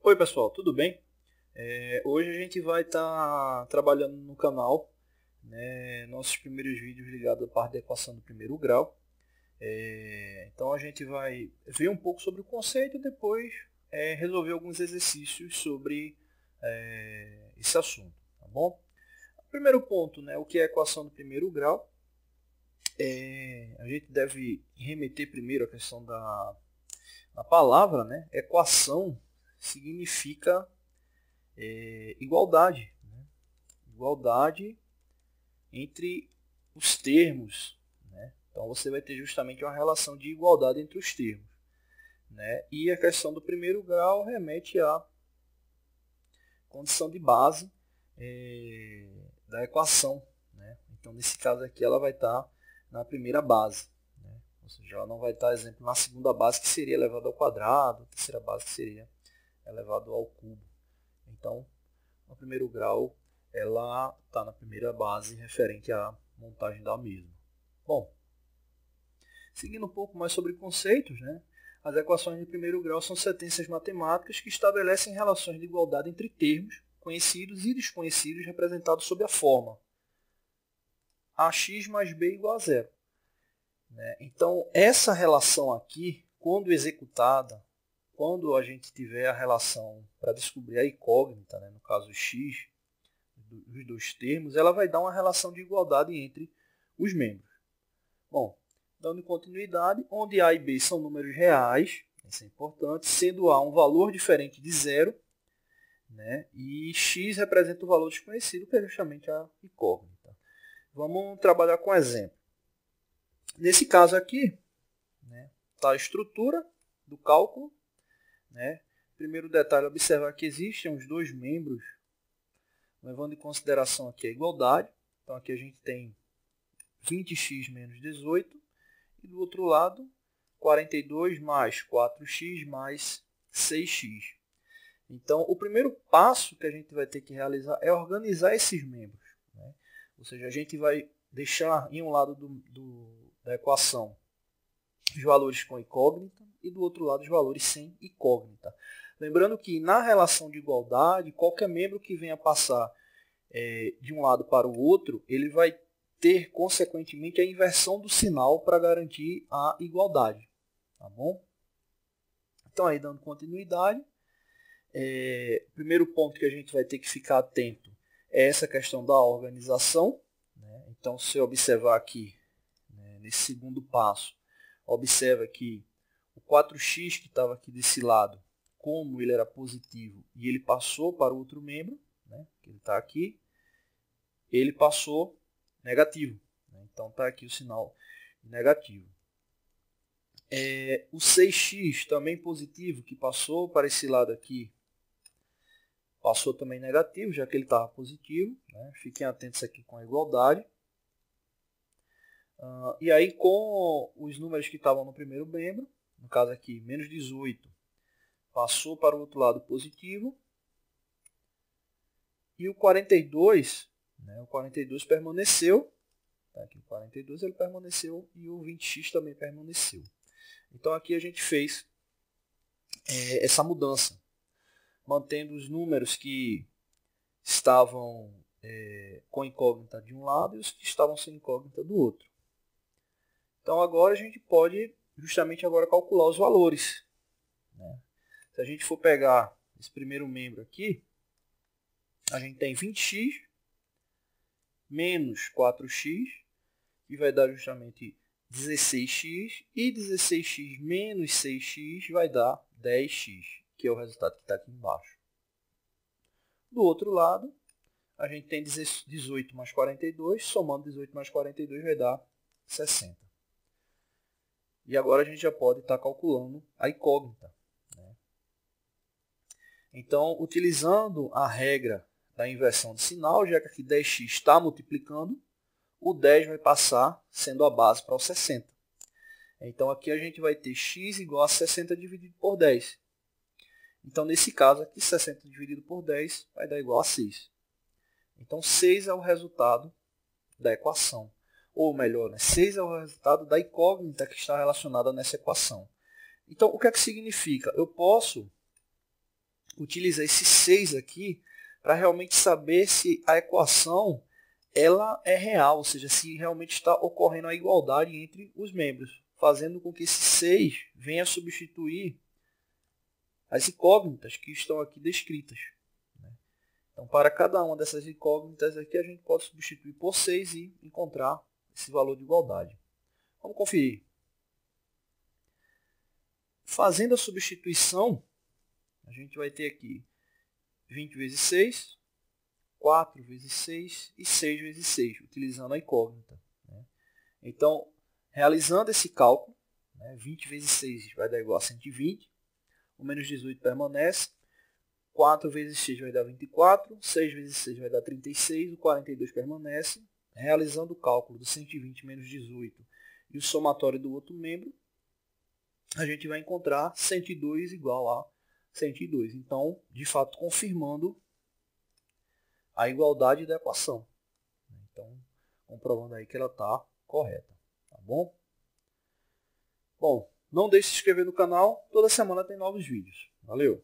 Oi pessoal, tudo bem? Hoje a gente vai estar trabalhando no canal, nossos primeiros vídeos ligados à parte da equação do primeiro grau. Então a gente vai ver um pouco sobre o conceito e depois resolver alguns exercícios sobre esse assunto, tá bom? Primeiro ponto, o que é a equação do primeiro grau? A gente deve remeter primeiro à questão da palavra, Equação significa igualdade. Igualdade entre os termos. Então você vai ter justamente uma relação de igualdade entre os termos. E a questão do primeiro grau remete à condição de base da equação. Então nesse caso aqui ela vai estar na primeira base. Ou seja, ela não vai estar, exemplo, na segunda base, que seria elevado ao quadrado, a terceira base, que seria elevado ao cubo. Então, no primeiro grau, ela está na primeira base referente à montagem da mesma. Bom, seguindo um pouco mais sobre conceitos, as equações de primeiro grau são sentenças matemáticas que estabelecem relações de igualdade entre termos conhecidos e desconhecidos representados sob a forma ax mais b igual a zero. Então, essa relação aqui, quando executada, quando a gente tiver a relação para descobrir a incógnita, no caso x, dos dois termos, ela vai dar uma relação de igualdade entre os membros. Bom, dando continuidade, onde a e b são números reais, isso é importante, sendo a um valor diferente de zero, e x representa o valor desconhecido, que é justamente a incógnita. Vamos trabalhar com um exemplo. Nesse caso aqui, está a estrutura do cálculo. Primeiro detalhe, observar que existem os dois membros, levando em consideração aqui a igualdade. Então aqui a gente tem 20x menos 18, e do outro lado, 42 mais 4x mais 6x. Então, o primeiro passo que a gente vai ter que realizar é organizar esses membros. Ou seja, a gente vai deixar em um lado da equação os valores com incógnita e do outro lado os valores sem incógnita. Lembrando que na relação de igualdade, qualquer membro que venha passar de um lado para o outro, ele vai ter, consequentemente, a inversão do sinal para garantir a igualdade. Tá bom? Então, aí dando continuidade, o primeiro ponto que a gente vai ter que ficar atento é essa questão da organização. Então, se eu observar aqui, nesse segundo passo, observa que o 4x que estava aqui desse lado, como ele era positivo e ele passou para o outro membro, que ele está aqui, ele passou negativo. Então está aqui o sinal negativo. O 6x também positivo, que passou para esse lado aqui, passou também negativo, já que ele estava positivo. Fiquem atentos aqui com a igualdade. E aí, com os números que estavam no primeiro membro, no caso aqui, menos 18, passou para o outro lado positivo. E o 42, o 42 permaneceu. Tá aqui o 42, ele permaneceu, e o 20x também permaneceu. Então, aqui a gente fez essa mudança, mantendo os números que estavam com incógnita de um lado e os que estavam sem incógnita do outro. Então, agora a gente pode justamente agora calcular os valores. Se a gente for pegar esse primeiro membro aqui, a gente tem 20x menos 4x, que vai dar justamente 16x, e 16x menos 6x vai dar 10x, que é o resultado que está aqui embaixo. Do outro lado, a gente tem 18 mais 42, somando 18 mais 42 vai dar 60. E agora a gente já pode estar calculando a incógnita. Então, utilizando a regra da inversão de sinal, já que aqui 10x está multiplicando, o 10 vai passar sendo a base para o 60. Então, aqui a gente vai ter x igual a 60 dividido por 10. Então, nesse caso aqui, 60 dividido por 10 vai dar igual a 6. Então, 6 é o resultado da equação. Ou melhor, 6 é o resultado da incógnita que está relacionada nessa equação. Então, o que é que significa? Eu posso utiliza esse 6 aqui para realmente saber se a equação ela é real, ou seja, se realmente está ocorrendo a igualdade entre os membros, fazendo com que esse 6 venha substituir as incógnitas que estão aqui descritas. Então, para cada uma dessas incógnitas aqui, a gente pode substituir por 6 e encontrar esse valor de igualdade. Vamos conferir. Fazendo a substituição, a gente vai ter aqui 20 vezes 6, 4 vezes 6 e 6 vezes 6, utilizando a incógnita. Então, realizando esse cálculo, 20 vezes 6 vai dar igual a 120, o menos 18 permanece, 4 vezes 6 vai dar 24, 6 vezes 6 vai dar 36, o 42 permanece. Realizando o cálculo do 120 menos 18 e o somatório do outro membro, a gente vai encontrar 102 igual a 102. Então, de fato, confirmando a igualdade da equação. Então, comprovando aí que ela está correta. Tá bom? Bom, não deixe de se inscrever no canal. Toda semana tem novos vídeos. Valeu!